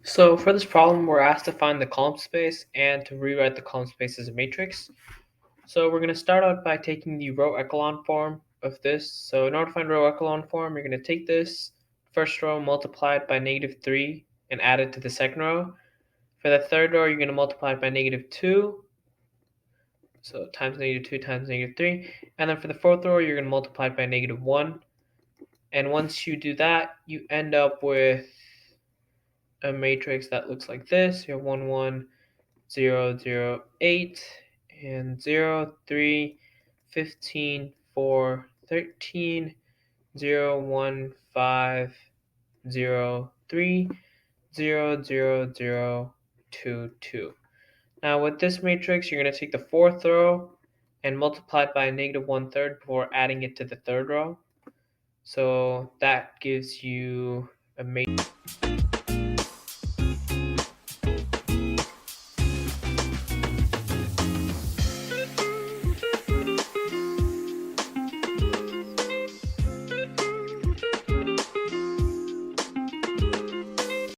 So for this problem, we're asked to find the column space and to rewrite the column space as a matrix. So we're going to start out by taking the row echelon form of this. So in order to find row echelon form, you're going to take this first row, multiply it by -3, and add it to the second row. For the third row, you're going to multiply it by -2, so times -2 times -3. And then for the fourth row, you're going to multiply it by -1. And once you do that, you end up with a matrix that looks like this. You have 1, 1, 0, 0, 8, and 0, 3, 15, 4, 13, 0, 1, 5, 0, 3, 0, 0, 0, 2, 2. Now with this matrix, you're going to take the fourth row and multiply it by -1/3 before adding it to the third row. So that gives you a matrix.